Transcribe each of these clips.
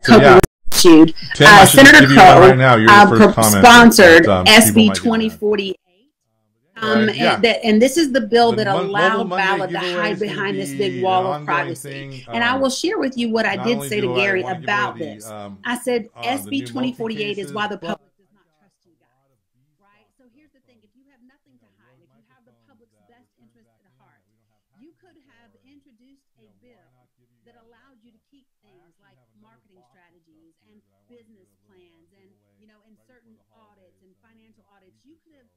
co-issued. Senator Crow sponsored SB 2048. And this is the bill that allowed ballot to hide behind this big wall of privacy. And I will share with you what I did say to Gary about this. I said SB 2048 is why the public does not trust you guys, right? So here's the thing. If you have nothing to hide, if you have the public's best interest at heart, you could have introduced a bill that allowed you to keep things like marketing strategies and business plans and, you know, in certain audits and financial audits, you could have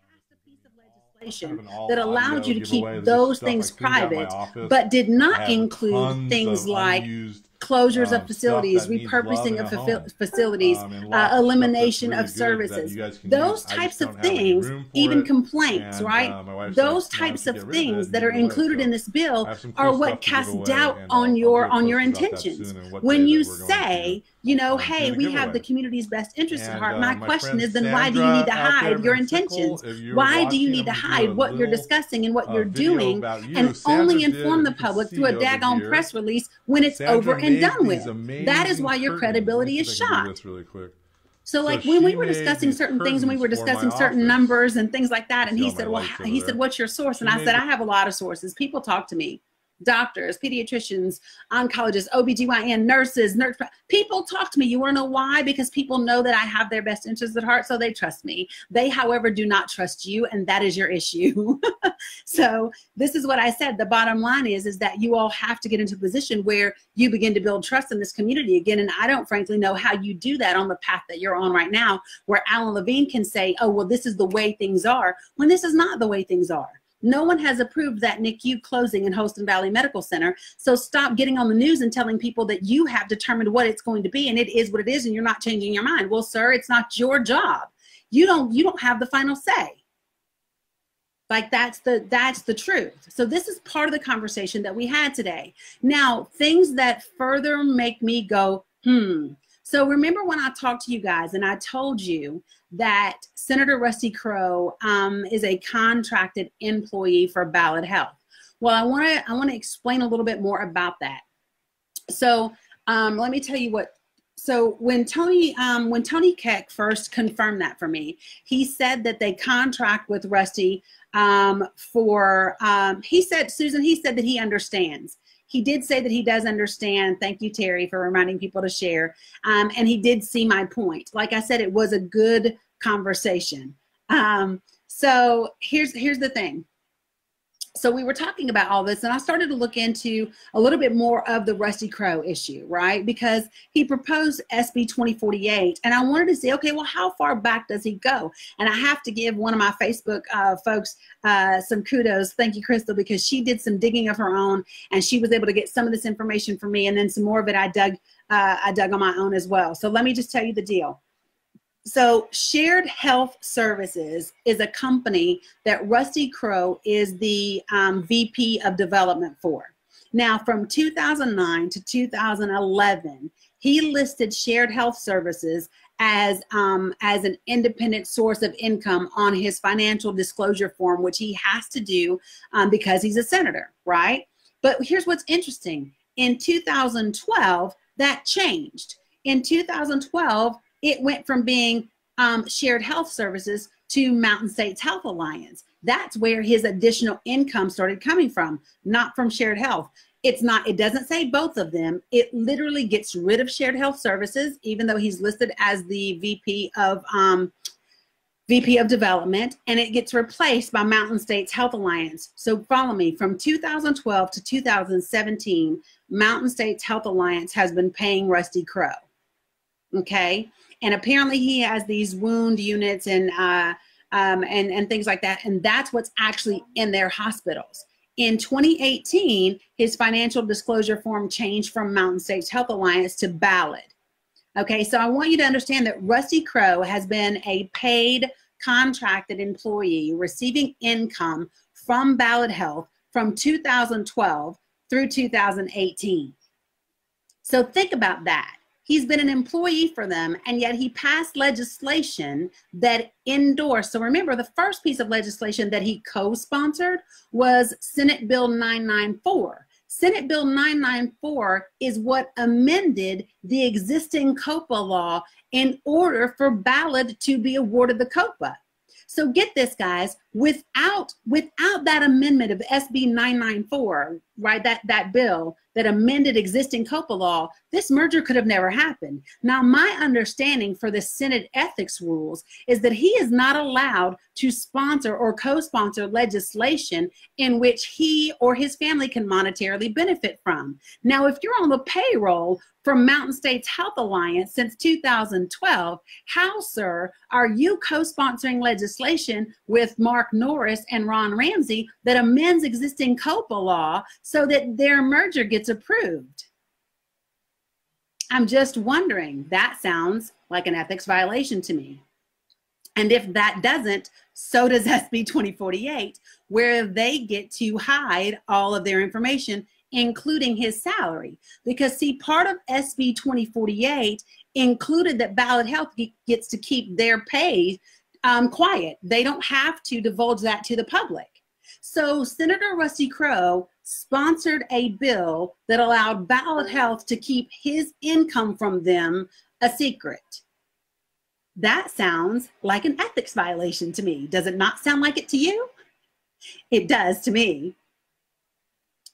passed a piece of legislation that allowed you to keep those things private, but did not include things like closures of facilities, repurposing of facilities, elimination of services, those types of things, even complaints, right? Those types of things that are included in this bill are what cast doubt on your intentions. When you say, you know, hey, we have the community's best interest at heart, my question is, then why do you need to hide your intentions? Why do you need to hide what you're discussing and what you're doing and only inform the public through a daggone press release when it's over and done with? That is why your credibility is shot. So like when we were discussing certain things and we were discussing certain numbers and things like that, and he said, well, he said, what's your source? And I said, I have a lot of sources. People talk to me. Doctors, pediatricians, oncologists, OBGYN, nurses, people talk to me. You want to know why? Because people know that I have their best interests at heart, so they trust me. They, however, do not trust you, and that is your issue. So this is what I said. The bottom line is that you all have to get into a position where you begin to build trust in this community again, and I don't frankly know how you do that on the path that you're on right now, where Alan Levine can say, oh, well, this is the way things are, when this is not the way things are. No one has approved that NICU closing in Holston Valley Medical Center. So stop getting on the news and telling people that you have determined what it's going to be and it is what it is and you're not changing your mind. Well, sir, it's not your job. You don't have the final say. Like that's the truth. So this is part of the conversation that we had today. Now, things that further make me go, So remember when I talked to you guys and I told you that Senator Rusty Crowe is a contracted employee for Ballot Health. Well, I want to explain a little bit more about that. So let me tell you what. So when Tony Keck first confirmed that for me, he said that they contract with Rusty he said, Susan, he said that he understands. He did say that he does understand. Thank you, Terry, for reminding people to share. And he did see my point. Like I said, it was a good conversation. So here's the thing. So we were talking about all this, and I started to look into a little bit more of the Rusty Crowe issue, right? Because he proposed SB 2048, and I wanted to see, okay, well, how far back does he go? And I have to give one of my Facebook folks some kudos. Thank you, Crystal, because she did some digging of her own, and she was able to get some of this information from me, and then some more of it I dug on my own as well. So let me just tell you the deal. So Shared Health Services is a company that Rusty Crowe is the VP of development for. Now, from 2009 to 2011, he listed Shared Health Services as an independent source of income on his financial disclosure form, which he has to do because he's a senator, right? But here's what's interesting. In 2012, that changed. In 2012, it went from being Shared Health Services to Mountain States Health Alliance. That's where his additional income started coming from, not from Shared Health. It doesn't say both of them. It literally gets rid of Shared Health Services, even though he's listed as the VP of Development, and it gets replaced by Mountain States Health Alliance. So follow me, from 2012 to 2017, Mountain States Health Alliance has been paying Rusty Crowe. Okay, and apparently he has these wound units and things like that, and that's what's actually in their hospitals. In 2018, his financial disclosure form changed from Mountain States Health Alliance to Ballot. Okay, so I want you to understand that Rusty Crowe has been a paid contracted employee receiving income from Ballot Health from 2012 through 2018. So think about that. He's been an employee for them, and yet he passed legislation that endorsed. So remember, the first piece of legislation that he co-sponsored was Senate Bill 994. Senate Bill 994 is what amended the existing COPA law in order for ballot to be awarded the COPA. So get this, guys, without that amendment of SB 994, right, that bill that amended existing COPA law, this merger could have never happened. Now, my understanding for the Senate ethics rules is that he is not allowed to sponsor or co-sponsor legislation in which he or his family can monetarily benefit from. Now, if you're on the payroll for Mountain States Health Alliance since 2012, how, sir, are you co-sponsoring legislation with Mark Norris and Ron Ramsey that amends existing COPA law so that their merger gets approved? I'm just wondering. That sounds like an ethics violation to me. And if that doesn't, so does SB 2048, where they get to hide all of their information, including his salary. Because see, part of SB 2048 included that Ballot Health gets to keep their pay quiet. They don't have to divulge that to the public. So Senator Rusty Crowe sponsored a bill that allowed Ballot Health to keep his income from them a secret. That sounds like an ethics violation to me. Does it not sound like it to you? It does to me.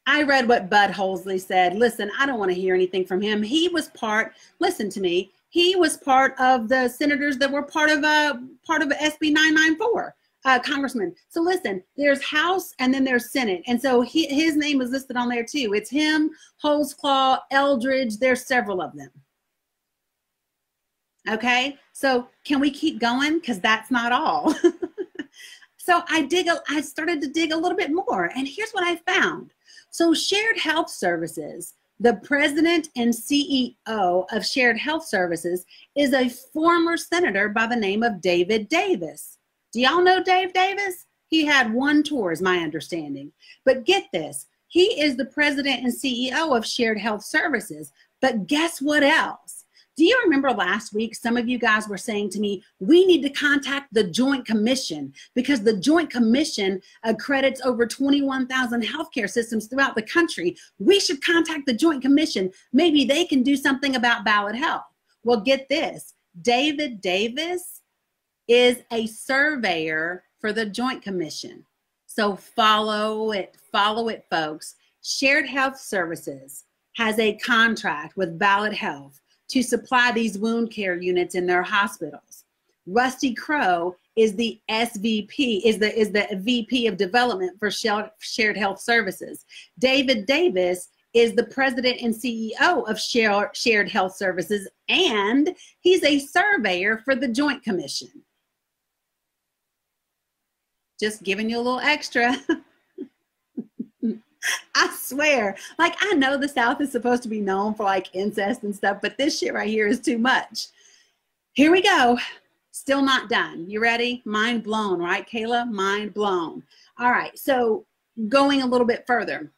I read what Bud Holsley said. Listen, I don't want to hear anything from him. He was part, listen to me, he was part of the senators that were part of SB 994, congressman. So listen, there's House and then there's Senate. And so his name is listed on there too. It's him, Holsclaw, Eldridge, there's several of them. Okay, so can we keep going? Because that's not all. So I started to dig a little bit more, and here's what I found. So Shared Health Services, the president and CEO of Shared Health Services, is a former senator by the name of David Davis. Do y'all know Dave Davis? He had one tour, is my understanding. But get this, he is the president and CEO of Shared Health Services. But guess what else? Do you remember last week, some of you guys were saying to me, we need to contact the Joint Commission because the Joint Commission accredits over 21,000 healthcare systems throughout the country. We should contact the Joint Commission. Maybe they can do something about Ballot Health. Well, get this. David Davis is a surveyor for the Joint Commission. So follow it, folks. Shared Health Services has a contract with Ballot Health to supply these wound care units in their hospitals. Rusty Crowe is the SVP, is the VP of development for Shared Health Services. David Davis is the president and CEO of Shared Health Services, and he's a surveyor for the Joint Commission. Just giving you a little extra. I swear, like, I know the South is supposed to be known for like incest and stuff, but this shit right here is too much. Here we go. Still not done. You ready? Mind blown, right, Kayla? Mind blown. All right, so going a little bit further.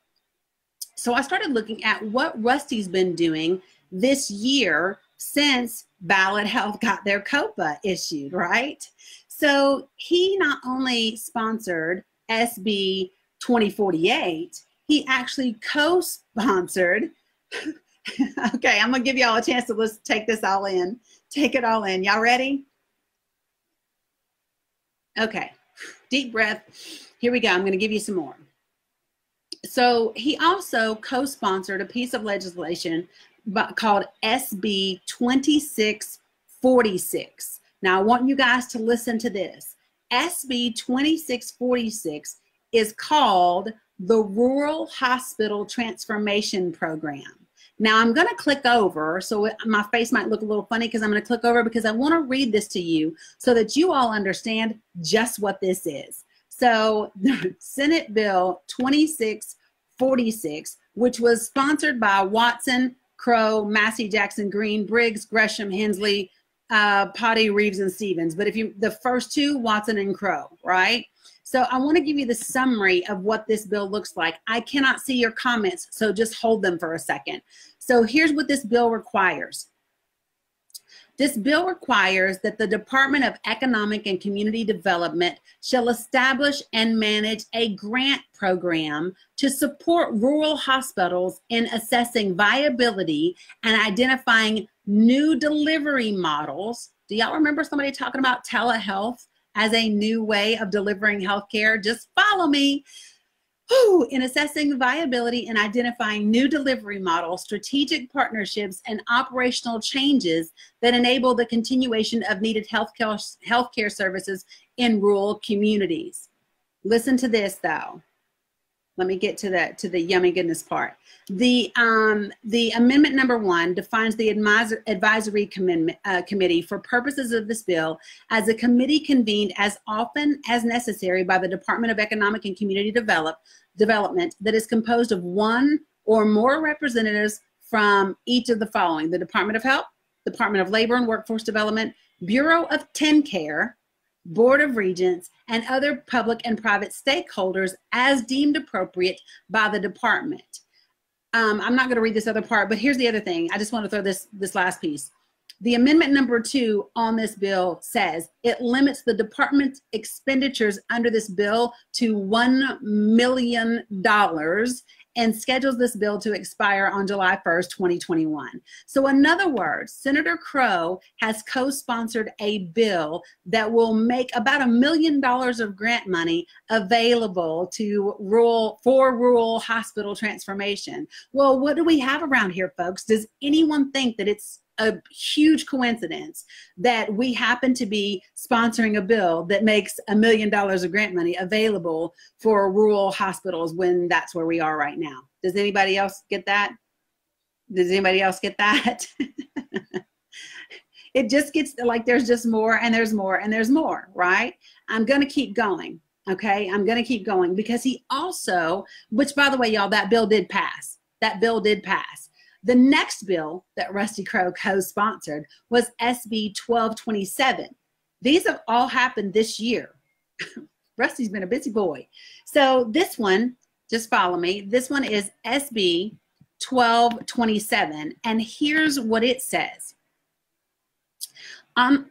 So I started looking at what Rusty's been doing this year since Ballot Health got their COPA issued, right? So he not only sponsored SB 2048, he actually co-sponsored. Okay, I'm gonna give y'all a chance to let's take this all in. Take it all in. Y'all ready? Okay, deep breath. Here we go. I'm gonna give you some more. So he also co-sponsored a piece of legislation called SB 2646. Now I want you guys to listen to this. SB 2646 is called the Rural Hospital Transformation Program. Now I'm going to click over, so my face might look a little funny because I'm going to click over because I want to read this to you so that you all understand just what this is. So Senate Bill 2646, which was sponsored by Watson, Crowe, Massey, Jackson, Green, Briggs, Gresham, Hensley, Potty, Reeves, and Stevens. But if you, the first two, Watson and Crowe, right? So I want to give you the summary of what this bill looks like. I cannot see your comments, so just hold them for a second. So here's what this bill requires. This bill requires that the Department of Economic and Community Development shall establish and manage a grant program to support rural hospitals in assessing viability and identifying new delivery models. Do y'all remember somebody talking about telehealth as a new way of delivering healthcare? Just follow me. In assessing viability and identifying new delivery models, strategic partnerships, and operational changes that enable the continuation of needed healthcare services in rural communities. Listen to this, though. Let me get to the yummy goodness part. The amendment number 1 defines the advisory committee for purposes of this bill as a committee convened as often as necessary by the Department of Economic and Community Development that is composed of 1 or more representatives from each of the following: the Department of Health, Department of Labor and Workforce Development, Bureau of TennCare, Board of Regents, and other public and private stakeholders as deemed appropriate by the department. I'm not going to read this other part, but here's the other thing. I just want to throw this last piece. The amendment number 2 on this bill says it limits the department's expenditures under this bill to $1 million and schedules this bill to expire on July 1st, 2021. So in other words, Senator Crow has co-sponsored a bill that will make about $1 million of grant money available to rural hospital transformation. Well, what do we have around here, folks? Does anyone think that it's a huge coincidence that we happen to be sponsoring a bill that makes $1 million of grant money available for rural hospitals when that's where we are right now? Does anybody else get that? Does anybody else get that? It just gets like there's just more and there's more and there's more, right? I'm going to keep going. Okay, I'm going to keep going because he also, which by the way, y'all, that bill did pass. That bill did pass. The next bill that Rusty Crow co-sponsored was SB 1227. These have all happened this year. Rusty's been a busy boy. So this one, just follow me. This one is SB 1227. And here's what it says. On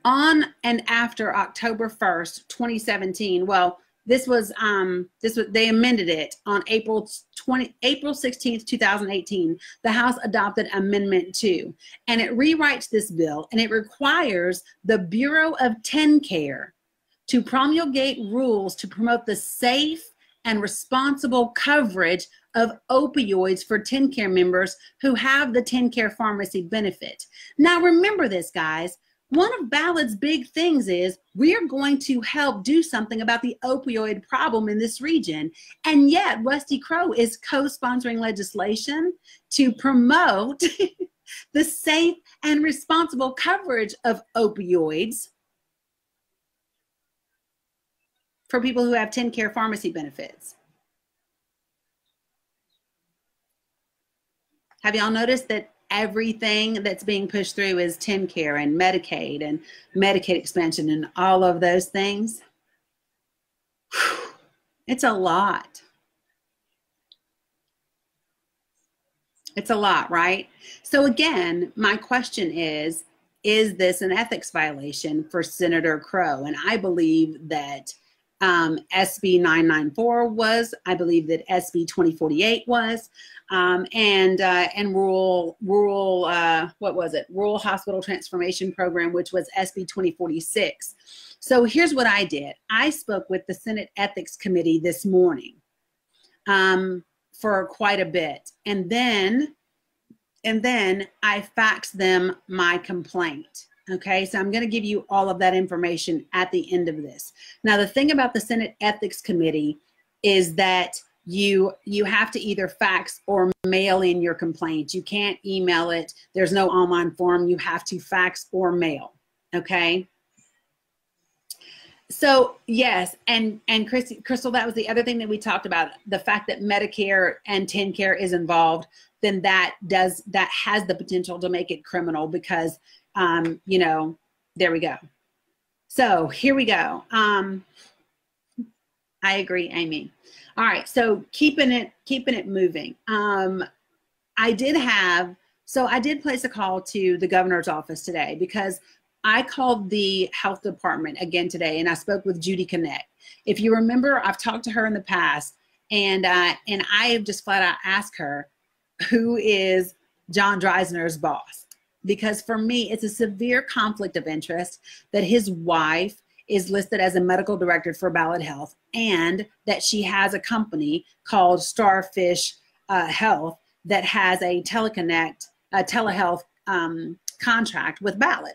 and after October 1st, 2017, well, they amended it on April 16th, 2018. The House adopted Amendment 2, and it rewrites this bill, and it requires the Bureau of TennCare to promulgate rules to promote the safe and responsible coverage of opioids for TennCare members who have the TennCare pharmacy benefit. Now, remember this, guys. One of Ballard's big things is we're going to help do something about the opioid problem in this region. And yet Rusty Crow is co-sponsoring legislation to promote the safe and responsible coverage of opioids for people who have TennCare pharmacy benefits. Have y'all noticed that everything that's being pushed through is TennCare and Medicaid expansion and all of those things? It's a lot. It's a lot, right? So again, my question is this an ethics violation for Senator Crow? And I believe that SB 994 was, I believe that SB 2048 was, and rural what was it? Rural Hospital Transformation Program, which was SB 2046. So here's what I did. I spoke with the Senate Ethics Committee this morning for quite a bit, and then I faxed them my complaint. Okay, so I'm going to give you all of that information at the end of this. Now, the thing about the Senate Ethics Committee is that you have to either fax or mail in your complaint. You can't email it. There's no online form. You have to fax or mail. Okay. So yes, and Crystal, that was the other thing that we talked about. The fact that Medicare and TennCare is involved, then that has the potential to make it criminal because you know, there we go. So here we go. I agree, Amy. All right, so keeping it moving. I did place a call to the governor's office today because I called the health department again today, and I spoke with Judy Connect. If you remember, I've talked to her in the past, and I have just flat out asked her, who is John Dreisner's boss? Because for me, it's a severe conflict of interest that his wife is listed as a medical director for Ballad Health, and that she has a company called Starfish Health that has a telehealth contract with Ballad.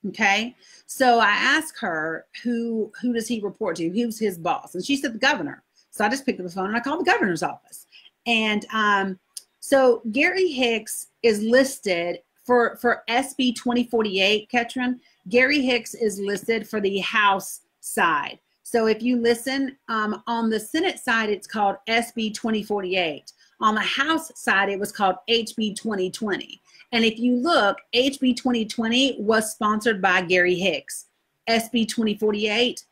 Okay, so I asked her, who does he report to? Who's his boss? And she said the governor. So I just picked up the phone and I called the governor's office. And so Gary Hicks is listed for SB 2048, Ketron. Gary Hicks is listed for the House side. So if you listen, on the Senate side, it's called SB 2048. On the House side, it was called HB 2020. And if you look, HB 2020 was sponsored by Gary Hicks. SB 2048,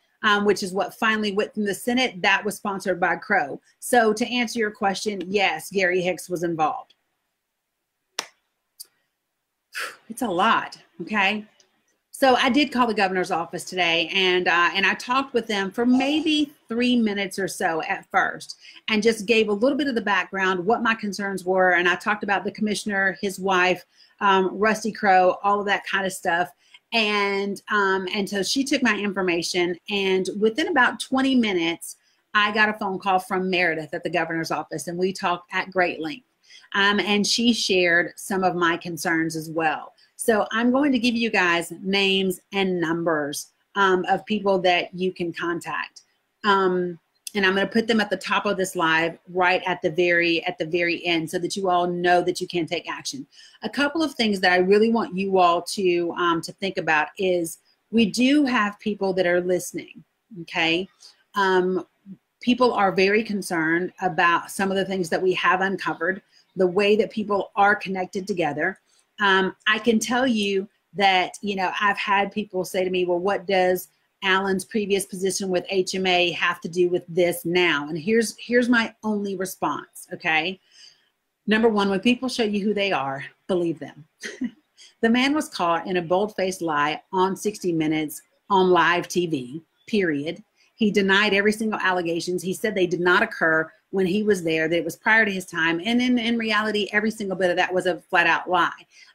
which is what finally went from the Senate, that was sponsored by Crow. So to answer your question, yes, Gary Hicks was involved. It's a lot, okay? So I did call the governor's office today, and I talked with them for maybe 3 minutes or so at first, and just gave a little bit of the background, what my concerns were, and I talked about the commissioner, his wife, Rusty Crow, all of that kind of stuff, and so she took my information, and within about 20 minutes, I got a phone call from Meredith at the governor's office, and we talked at great length, and she shared some of my concerns as well. So I'm going to give you guys names and numbers of people that you can contact. And I'm going to put them at the top of this live right at the very end so that you all know that you can take action. A couple of things that I really want you all to think about is we do have people that are listening, okay? People are very concerned about some of the things that we have uncovered, the way that people are connected together. I can tell you that, you know, I've had people say to me, well, what does Alan's previous position with HMA have to do with this now? And here's my only response, okay? Number one, when people show you who they are, believe them. The man was caught in a bold-faced lie on 60 Minutes on live TV, period. He denied every single allegations. He said they did not occur when he was there, that it was prior to his time. And in reality, every single bit of that was a flat out lie.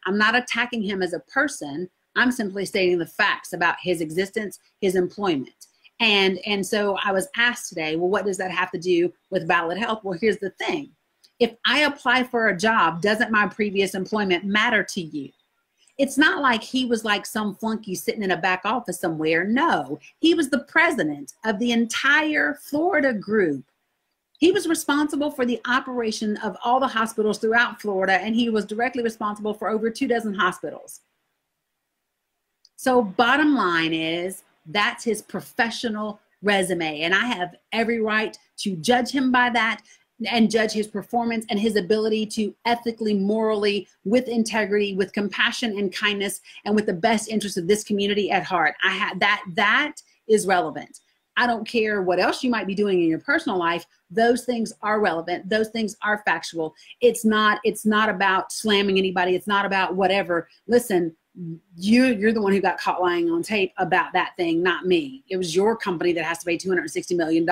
I'm not attacking him as a person. I'm simply stating the facts about his existence, his employment. And so I was asked today, well, what does that have to do with Ballad Health? Well, here's the thing. If I apply for a job, doesn't my previous employment matter to you? It's not like he was like some flunky sitting in a back office somewhere. No, he was the president of the entire Florida group. He was responsible for the operation of all the hospitals throughout Florida, and he was directly responsible for over 24 hospitals. So bottom line is, that's his professional resume, and I have every right to judge him by that and judge his performance and his ability to ethically, morally, with integrity, with compassion and kindness, and with the best interest of this community at heart. That is relevant. I don't care what else you might be doing in your personal life. Those things are relevant. Those things are factual. It's not about slamming anybody. It's not about whatever. Listen, you're the one who got caught lying on tape about that thing, not me. It was your company that has to pay $260 million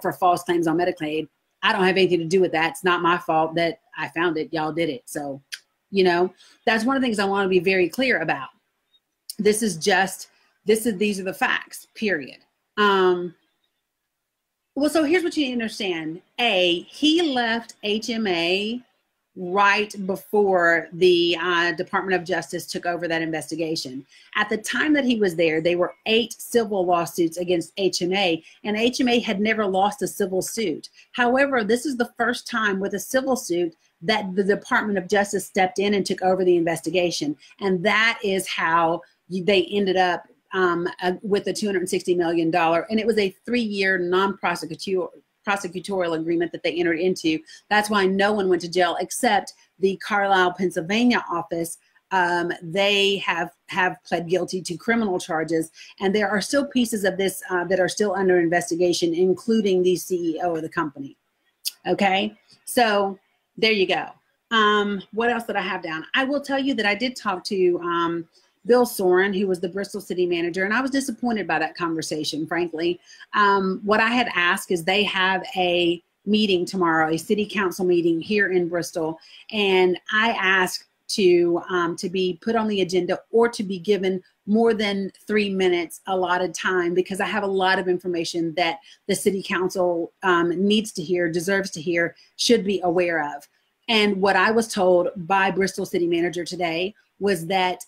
for false claims on Medicaid. I don't have anything to do with that. It's not my fault that I found it. Y'all did it. So, you know, that's one of the things I want to be very clear about. These are the facts, period. Well, so here's what you need to understand. He left HMA right before the Department of Justice took over that investigation. At the time that he was there were 8 civil lawsuits against HMA, and HMA had never lost a civil suit. However, this is the first time with a civil suit that the Department of Justice stepped in and took over the investigation. And that is how they ended up with the $260 million. And it was a 3-year non-prosecutorial agreement that they entered into. That's why no one went to jail except the Carlisle, Pennsylvania office. They have pled guilty to criminal charges. And there are still pieces of this that are still under investigation, including the CEO of the company. Okay, so there you go. What else did I have down? I will tell you that I did talk to Bill Soren, who was the Bristol city manager, and I was disappointed by that conversation, frankly. What I had asked is they have a meeting tomorrow, a city council meeting here in Bristol, and I asked to be put on the agenda or to be given more than 3 minutes allotted time, because I have a lot of information that the city council needs to hear, deserves to hear, should be aware of. And what I was told by Bristol city manager today was that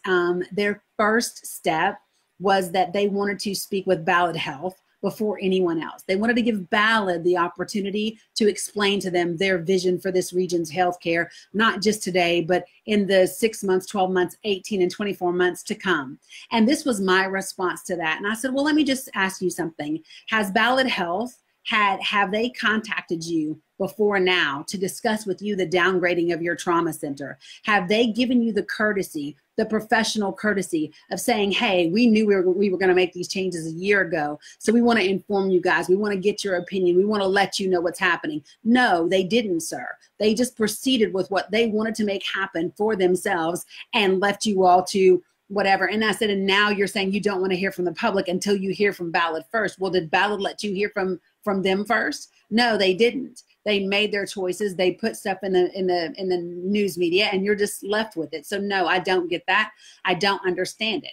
their first step was that they wanted to speak with Ballad Health before anyone else. They wanted to give Ballad the opportunity to explain to them their vision for this region's healthcare, not just today, but in the 6 months, 12 months, 18 and 24 months to come. And this was my response to that. And I said, well, let me just ask you something. Has Ballad Health have they contacted you before now to discuss with you the downgrading of your trauma center? Have they given you the courtesy, the professional courtesy of saying, hey, we knew we were going to make these changes a year ago, so we want to inform you guys. We want to get your opinion. We want to let you know what's happening. No, they didn't, sir. They just proceeded with what they wanted to make happen for themselves and left you all to whatever. And I said, and now you're saying you don't want to hear from the public until you hear from Ballad first. Well, did Ballad let you hear from them first? No, they didn't. They made their choices. They put stuff in the news media, and you're just left with it. So no, I don't get that. I don't understand it.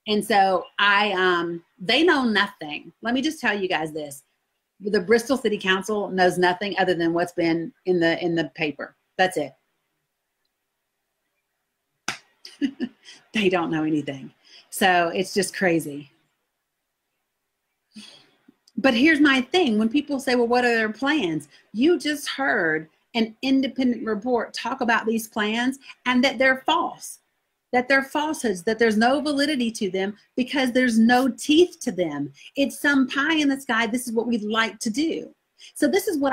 And so they know nothing. Let me just tell you guys this. The Bristol City Council knows nothing other than what's been in the paper. That's it. They don't know anything. So it's just crazy. But here's my thing. When people say, well, what are their plans? You just heard an independent report talk about these plans and that they're false, that they're falsehoods, that there's no validity to them because there's no teeth to them. It's some pie in the sky. This is what we'd like to do. So this is what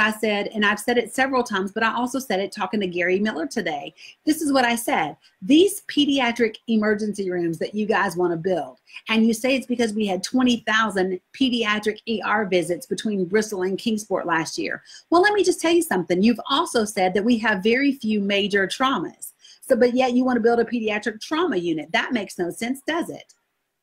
I said, and I've said it several times, but I also said it talking to Gary Miller today. This is what I said. These pediatric emergency rooms that you guys want to build, and you say it's because we had 20,000 pediatric ER visits between Bristol and Kingsport last year. Well, let me just tell you something. You've also said that we have very few major traumas. So, but yet you want to build a pediatric trauma unit. That makes no sense, does it?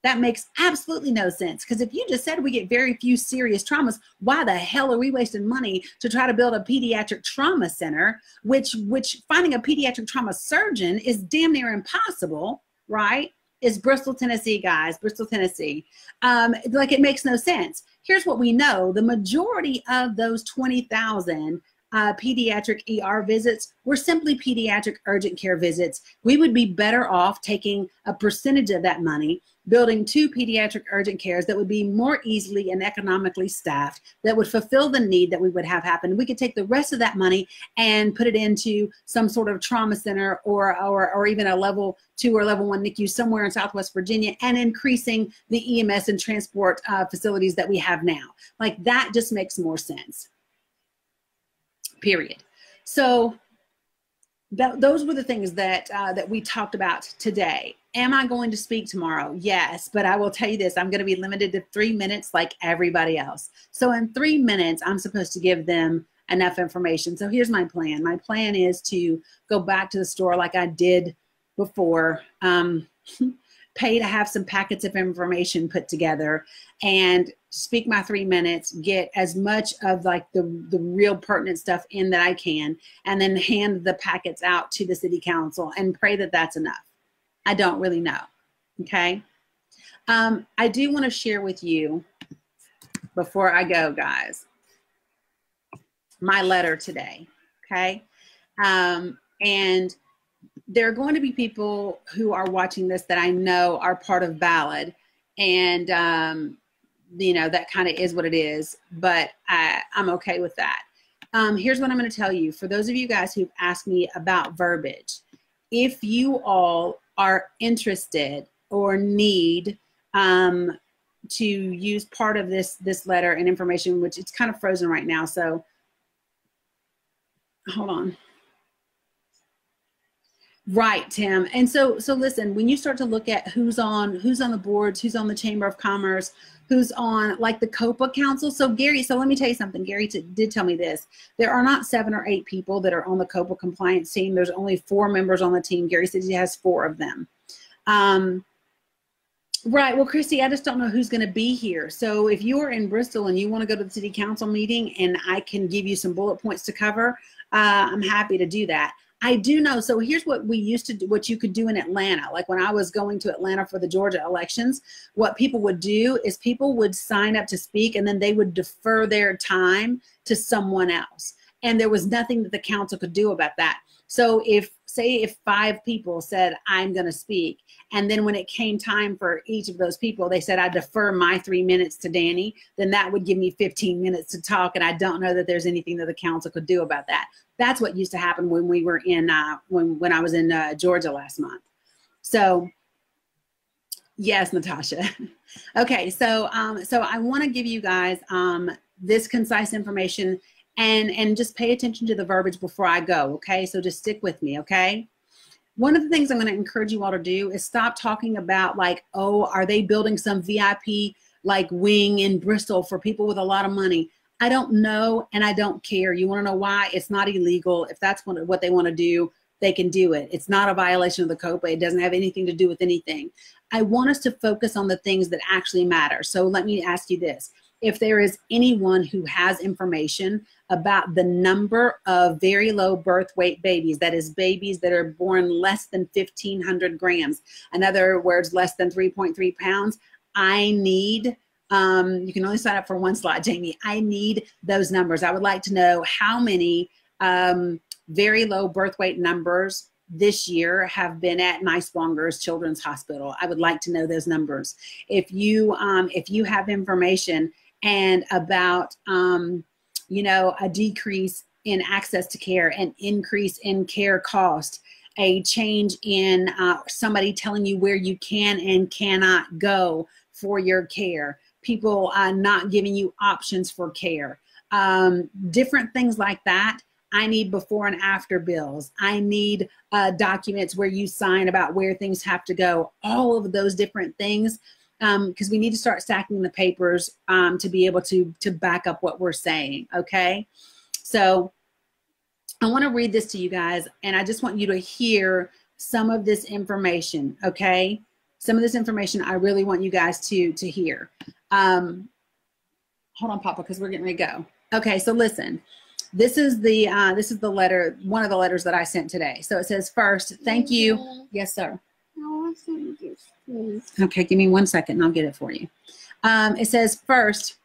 That makes absolutely no sense, because if you just said we get very few serious traumas, why the hell are we wasting money to try to build a pediatric trauma center, which finding a pediatric trauma surgeon is damn near impossible, right? It's Bristol, Tennessee, guys, Bristol, Tennessee. Like, it makes no sense. Here's what we know. The majority of those 20,000 pediatric ER visits were simply pediatric urgent care visits. We would be better off taking a percentage of that money, building 2 pediatric urgent cares that would be more easily and economically staffed, that would fulfill the need that we would have happen. We could take the rest of that money and put it into some sort of trauma center or even a level 2 or level 1 NICU somewhere in Southwest Virginia, and increasing the EMS and transport facilities that we have now. Like, that just makes more sense. Period. So those were the things that that we talked about today. Am I going to speak tomorrow? Yes, but I will tell you this, I'm going to be limited to 3 minutes like everybody else. So in 3 minutes, I'm supposed to give them enough information. So here's my plan. My plan is to go back to the store like I did before, pay to have some packets of information put together, and speak my 3 minutes, get as much of like the real pertinent stuff in that I can, and then hand the packets out to the city council and pray that that's enough. I don't really know. Okay. I do want to share with you before I go, guys, my letter today. Okay. And there are going to be people who are watching this that I know are part of Ballad, and you know, that kind of is what it is, but I'm okay with that. Here's what I'm going to tell you. For those of you guys who've asked me about verbiage, if you all are interested or need to use part of this letter and information, which it's kind of frozen right now, so hold on. Right, Tim. And so listen, when you start to look at who's on the boards, who's on the Chamber of Commerce, who's on like the COPA Council. So Gary, so let me tell you something. Gary did tell me this. There are not 7 or 8 people that are on the COPA compliance team. There's only 4 members on the team. Gary says he has 4 of them. Right. Well, Christy, I just don't know who's going to be here. So if you are in Bristol and you want to go to the city council meeting and I can give you some bullet points to cover, I'm happy to do that. I do know. So here's what we used to do, what you could do in Atlanta. Like when I was going to Atlanta for the Georgia elections, what people would do is people would sign up to speak and then they would defer their time to someone else. And there was nothing that the council could do about that. So say if 5 people said, I'm going to speak, and then when it came time for each of those people, they said, I defer my 3 minutes to Dani, then that would give me 15 minutes to talk. And I don't know that there's anything that the council could do about that. That's what used to happen when we were in, when I was in Georgia last month. So yes, Natasha. Okay. So I want to give you guys this concise information and just pay attention to the verbiage before I go. Okay. So just stick with me. Okay. One of the things I'm going to encourage you all to do is stop talking about like, oh, are they building some VIP like wing in Bristol for people with a lot of money? I don't know, and I don't care. You want to know why? It's not illegal. If that's what they want to do, they can do it. It's not a violation of the COPA. It doesn't have anything to do with anything. I want us to focus on the things that actually matter. So let me ask you this. If there is anyone who has information about the number of very low birth weight babies, that is babies that are born less than 1,500 grams, in other words, less than 3.3 pounds, I need, you can only sign up for one slot, Jamie. I need those numbers. I would like to know how many very low birth weight numbers this year have been at Niswonger's Children's Hospital. I would like to know those numbers. If you have information and about, you know, a decrease in access to care, an increase in care cost, a change in somebody telling you where you can and cannot go for your care, people not giving you options for care, different things like that. I need before and after bills. I need documents where you sign about where things have to go, all of those different things. Because we need to start stacking the papers to be able to back up what we're saying, okay? So I want to read this to you guys, and I just want you to hear some of this information, okay? Some of this information I really want you guys to hear. Hold on, Papa, because we're getting ready to go. Okay, so listen. This is the letter, one of the letters that I sent today. So it says, first, thank you. Yes, sir. Okay, give me 1 second and I'll get it for you. It says, first,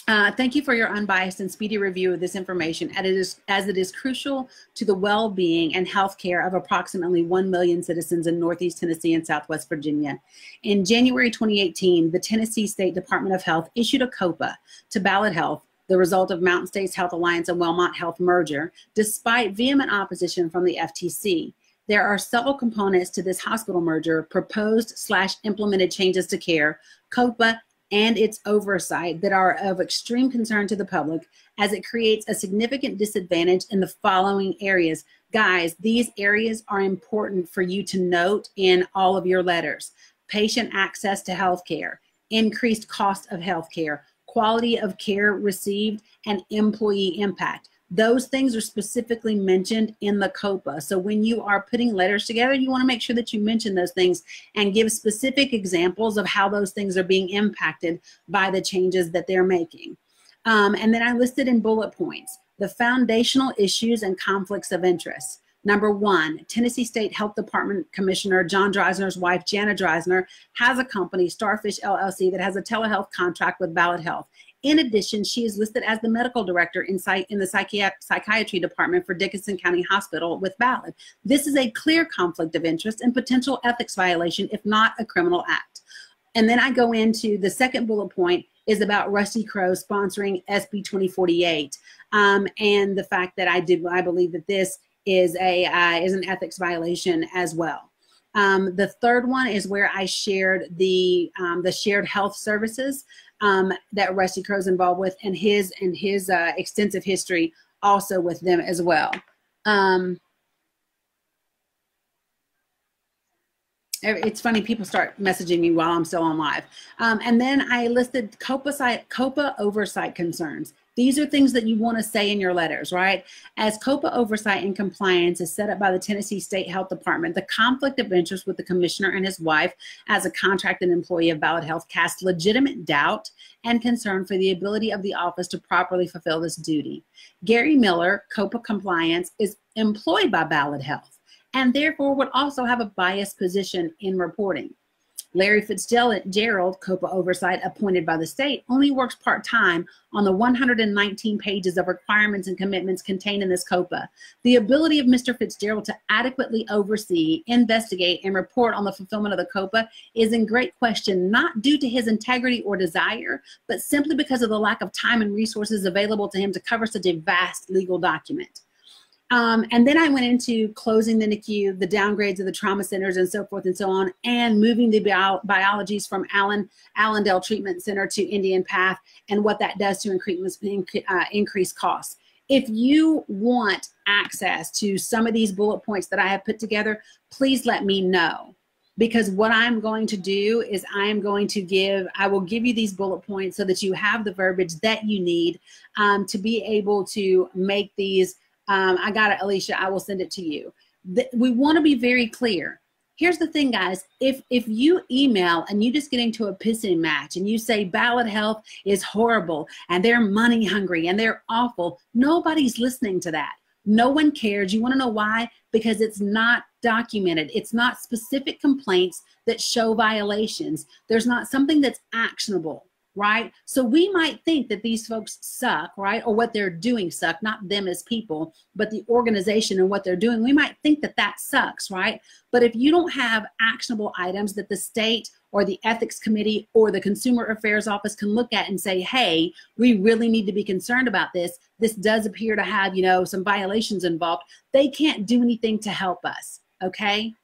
thank you for your unbiased and speedy review of this information as it is crucial to the well-being and health care of approximately 1 million citizens in Northeast Tennessee and Southwest Virginia. In January 2018, the Tennessee State Department of Health issued a COPA to Ballot Health, the result of Mountain States Health Alliance and Wellmont Health merger, despite vehement opposition from the FTC. There are several components to this hospital merger, proposed/implemented changes to care, COPA, and its oversight that are of extreme concern to the public as it creates a significant disadvantage in the following areas. Guys, these areas are important for you to note in all of your letters. Patient access to health care, increased cost of health care, quality of care received, and employee impact. Those things are specifically mentioned in the COPA. So when you are putting letters together, you want to make sure that you mention those things and give specific examples of how those things are being impacted by the changes that they're making. And then I listed in bullet points the foundational issues and conflicts of interest. Number 1, Tennessee State Health Department Commissioner John Dreisner's wife, Jana Dreisner, has a company, Starfish LLC, that has a telehealth contract with Ballot Health. In addition, she is listed as the medical director in the psychiatry department for Dickinson County Hospital with Ballot. This is a clear conflict of interest and potential ethics violation, if not a criminal act. And then I go into the second bullet point is about Rusty Crowe sponsoring SB 2048 and the fact that I believe that this is an ethics violation as well. The third one is where I shared the shared health services that Rusty Crowe's involved with, and his extensive history also with them as well. It's funny, people start messaging me while I'm still on live. And then I listed COPA oversight concerns. These are things that you want to say in your letters, right? As COPA oversight and compliance is set up by the Tennessee State Health Department, the conflict of interest with the commissioner and his wife as a contracted employee of Ballad Health casts legitimate doubt and concern for the ability of the office to properly fulfill this duty. Gary Miller, COPA compliance, is employed by Ballad Health and therefore would also have a biased position in reporting. Larry Fitzgerald, COPA oversight appointed by the state, only works part-time on the 119 pages of requirements and commitments contained in this COPA. The ability of Mr. Fitzgerald to adequately oversee, investigate, and report on the fulfillment of the COPA is in great question, not due to his integrity or desire, but simply because of the lack of time and resources available to him to cover such a vast legal document. And then I went into closing the NICU, the downgrades of the trauma centers and so forth and so on, and moving the biologies from Allendale Treatment Center to Indian Path and what that does to increase costs. If you want access to some of these bullet points that I have put together, please let me know. Because what I'm going to do is I will give you these bullet points so that you have the verbiage that you need to be able to make these. I got it, Alicia. I will send it to you. We want to be very clear. Here's the thing, guys. If you email and you just get into a pissing match and you say Ballad Health is horrible and they're money hungry and they're awful, nobody's listening to that. No one cares. You want to know why? Because it's not documented. It's not specific complaints that show violations. There's not something that's actionable. Right? So we might think that these folks suck, right? Or what they're doing suck, not them as people, but the organization and what they're doing. We might think that that sucks, right? But if you don't have actionable items that the state or the ethics committee or the consumer affairs office can look at and say, hey, we really need to be concerned about this. This does appear to have, some violations involved. They can't do anything to help us, okay?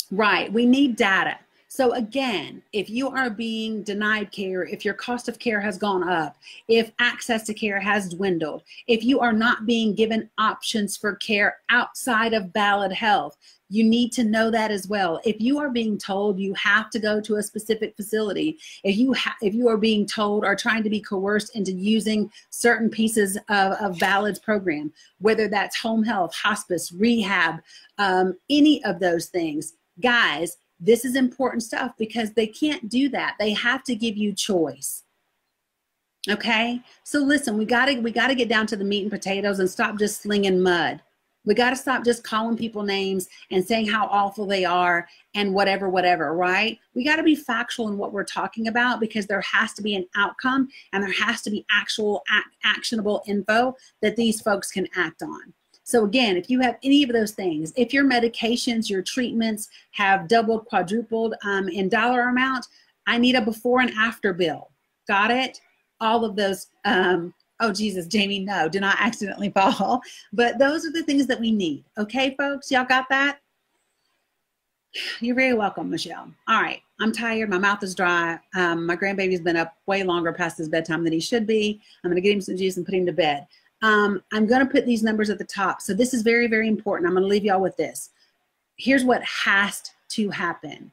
Right, we need data. So again, if you are being denied care, if your cost of care has gone up, if access to care has dwindled, if you are not being given options for care outside of Ballad Health, you need to know that as well. If you are being told you have to go to a specific facility, if you are being told or trying to be coerced into using certain pieces of Ballad's program, whether that's home health, hospice, rehab, any of those things, guys, this is important stuff because they can't do that. They have to give you choice. Okay? So listen, we gotta get down to the meat and potatoes and stop just slinging mud. We gotta stop just calling people names and saying how awful they are and whatever, right? We gotta be factual in what we're talking about because there has to be an outcome and there has to be actual actionable info that these folks can act on. So again, if you have any of those things, if your medications, your treatments have doubled, quadrupled in dollar amount, I need a before and after bill. Got it? All of those, oh Jesus, Jamie, no, do not accidentally fall. But those are the things that we need. Okay, folks, y'all got that? You're very welcome, Michelle. All right, I'm tired. My mouth is dry. My grandbaby's been up way longer past his bedtime than he should be. I'm going to get him some juice and put him to bed. I'm going to put these numbers at the top. So this is very, very important. I'm going to leave y'all with this. Here's what has to happen.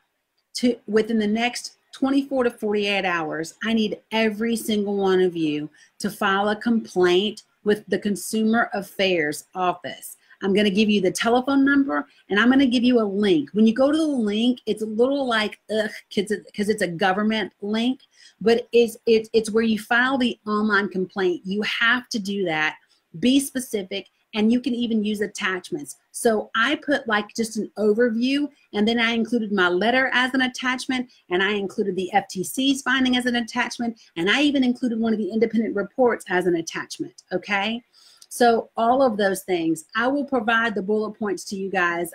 Within the next 24 to 48 hours, I need every single one of you to file a complaint with the Consumer Affairs Office. I'm going to give you the telephone number and I'm going to give you a link. When you go to the link, it's a little like, ugh, because it's a government link, but it's where you file the online complaint. You have to do that. Be specific, and you can even use attachments. So I put like just an overview, and then I included my letter as an attachment, and I included the FTC's finding as an attachment, and I even included one of the independent reports as an attachment, okay? So all of those things, I will provide the bullet points to you guys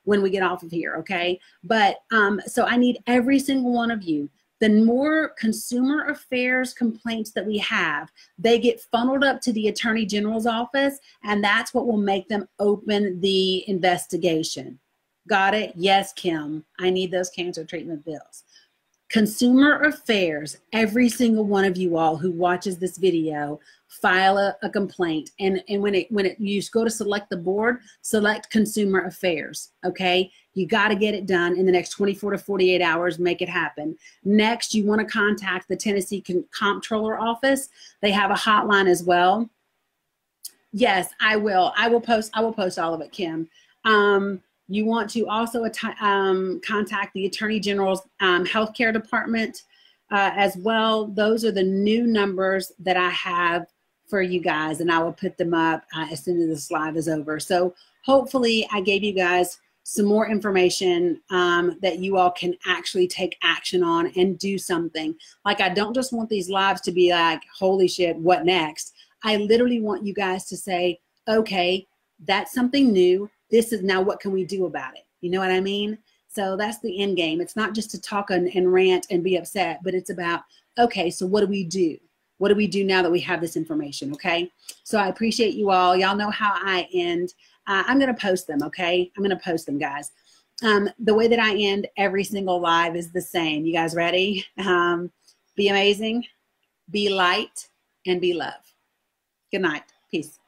when we get off of here, okay? But so I need every single one of you. The more consumer affairs complaints that we have, they get funneled up to the Attorney General's office, and that's what will make them open the investigation. Got it? Yes, Kim. I need those cancer treatment bills. Consumer Affairs, every single one of you all who watches this video, file a complaint. And when you go to select the board, select Consumer Affairs, okay? You got to get it done in the next 24 to 48 hours, make it happen. Next, you want to contact the Tennessee Comptroller Office. They have a hotline as well. Yes, I will. I will post all of it, Kim. You want to also contact the Attorney General's Healthcare Department as well. Those are the new numbers that I have for you guys, and I will put them up as soon as this live is over. So hopefully I gave you guys some more information that you all can actually take action on and do something. Like, I don't just want these lives to be like, holy shit, what next? I literally want you guys to say, okay, that's something new. This is now, what can we do about it? You know what I mean? So that's the end game. It's not just to talk and rant and be upset, but it's about, okay, so what do we do? What do we do now that we have this information, okay? So I appreciate you all. Y'all know how I end. I'm going to post them, okay? I'm going to post them, guys. The way that I end every single live is the same. You guys ready? Be amazing, be light, and be love. Good night. Peace.